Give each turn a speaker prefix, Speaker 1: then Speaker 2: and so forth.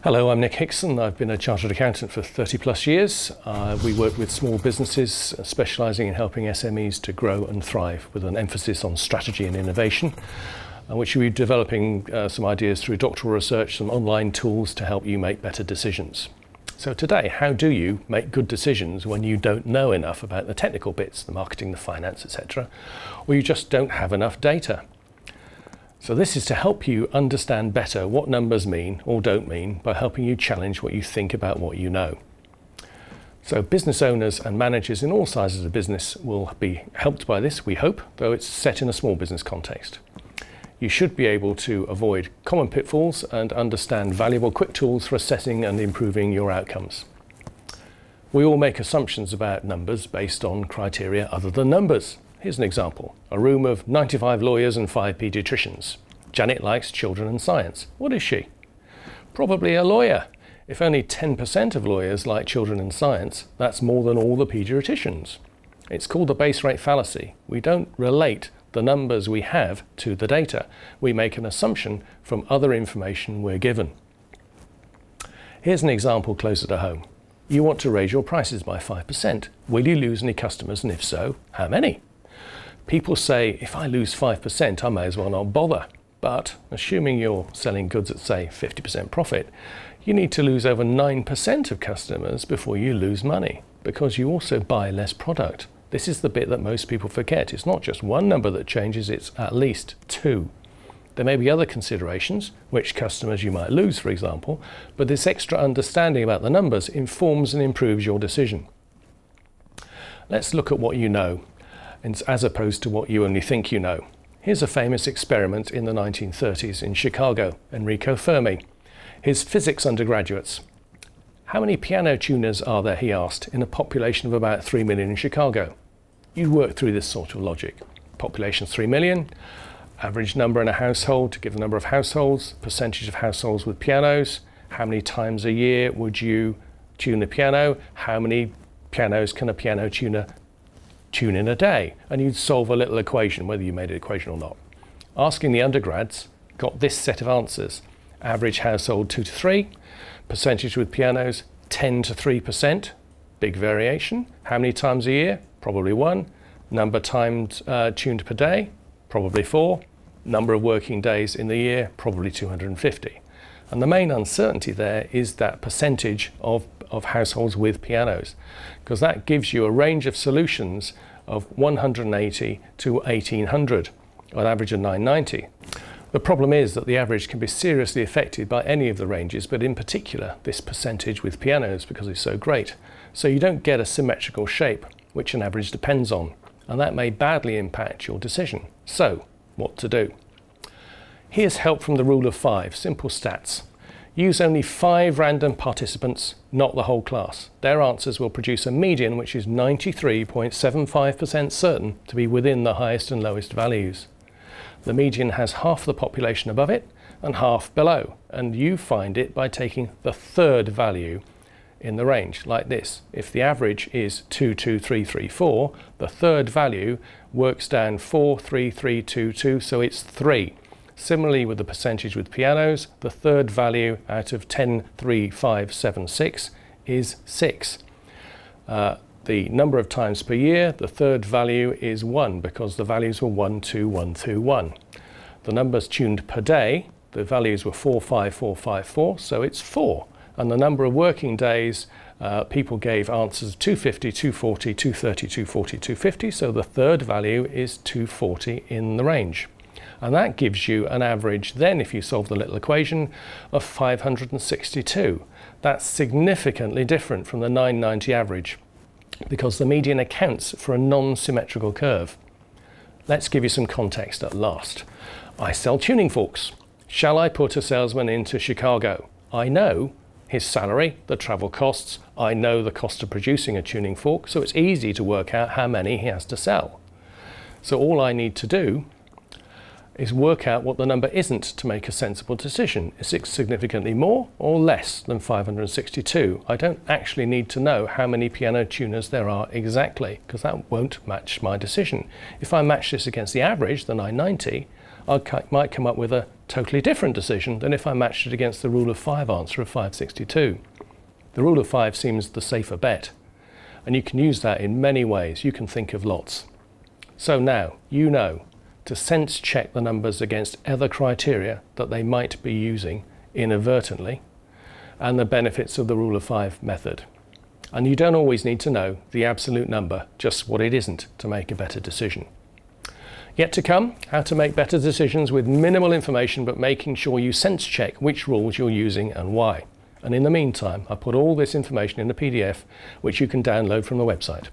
Speaker 1: Hello, I'm Nick Hixson. I've been a chartered accountant for 30 plus years. We work with small businesses, specialising in helping SMEs to grow and thrive with an emphasis on strategy and innovation, which we're developing some ideas through doctoral research, some online tools to help you make better decisions. So today, how do you make good decisions when you don't know enough about the technical bits, the marketing, the finance, etc., or you just don't have enough data? So this is to help you understand better what numbers mean or don't mean by helping you challenge what you think about what you know. So business owners and managers in all sizes of business will be helped by this, we hope, though it's set in a small business context. You should be able to avoid common pitfalls and understand valuable quick tools for assessing and improving your outcomes. We all make assumptions about numbers based on criteria other than numbers. Here's an example. A room of 95 lawyers and 5 paediatricians. Janet likes children and science. What is she? Probably a lawyer. If only 10% of lawyers like children and science, that's more than all the paediatricians. It's called the base rate fallacy. We don't relate the numbers we have to the data. We make an assumption from other information we're given. Here's an example closer to home. You want to raise your prices by 5%. Will you lose any customers, and if so, how many? People say, if I lose 5%, I may as well not bother. But assuming you're selling goods at, say, 50% profit, you need to lose over 9% of customers before you lose money, because you also buy less product. This is the bit that most people forget. It's not just one number that changes, it's at least 2. There may be other considerations, which customers you might lose, for example, but this extra understanding about the numbers informs and improves your decision. Let's look at what you know, as opposed to what you only think you know. Here's a famous experiment in the 1930s in Chicago, Enrico Fermi. His physics undergraduates. How many piano tuners are there, he asked, in a population of about 3 million in Chicago? You'd work through this sort of logic. Population 3 million, average number in a household to give the number of households, percentage of households with pianos, how many times a year would you tune the piano, how many pianos can a piano tuner tune in a day, and you'd solve a little equation, whether you made an equation or not. Asking the undergrads, got this set of answers. Average household 2 to 3, percentage with pianos 10 to 3%, big variation. How many times a year? Probably 1. Number times tuned per day? Probably 4. Number of working days in the year? Probably 250. And the main uncertainty there is that percentage of households with pianos, because that gives you a range of solutions of 180 to 1800, an average of 990. The problem is that the average can be seriously affected by any of the ranges, but in particular this percentage with pianos, because it's so great. So you don't get a symmetrical shape, which an average depends on, and that may badly impact your decision. So, what to do? Here's help from the rule of 5, simple stats. Use only 5 random participants, not the whole class. Their answers will produce a median which is 93.75% certain to be within the highest and lowest values. The median has half the population above it and half below, and you find it by taking the third value in the range, like this. If the average is 22334, the third value works down 43322, so it's 3. Similarly with the percentage with pianos, the third value out of 103576 is 6. The number of times per year, the third value is 1, because the values were 1, 2, 1, 2, 1. The numbers tuned per day, the values were 4, 5, 4, 5, 4, so it's 4. And the number of working days, people gave answers 250, 240, 230, 240, 250, so the third value is 240 in the range. And that gives you an average then, if you solve the little equation, of 562. That's significantly different from the 990 average, because the median accounts for a non-symmetrical curve. Let's give you some context at last. I sell tuning forks. Shall I put a salesman into Chicago? I know his salary, the travel costs, I know the cost of producing a tuning fork, so it's easy to work out how many he has to sell. So all I need to do is work out what the number isn't to make a sensible decision. Is it significantly more or less than 562? I don't actually need to know how many piano tuners there are exactly, because that won't match my decision. If I match this against the average, the 990, I might come up with a totally different decision than if I matched it against the rule of 5 answer of 562. The rule of 5 seems the safer bet, and you can use that in many ways. You can think of lots. So now you know to sense check the numbers against other criteria that they might be using inadvertently, and the benefits of the rule of 5 method. And you don't always need to know the absolute number, just what it isn't, to make a better decision. Yet to come, how to make better decisions with minimal information, but making sure you sense check which rules you're using and why. And in the meantime, I put all this information in a PDF, which you can download from the website.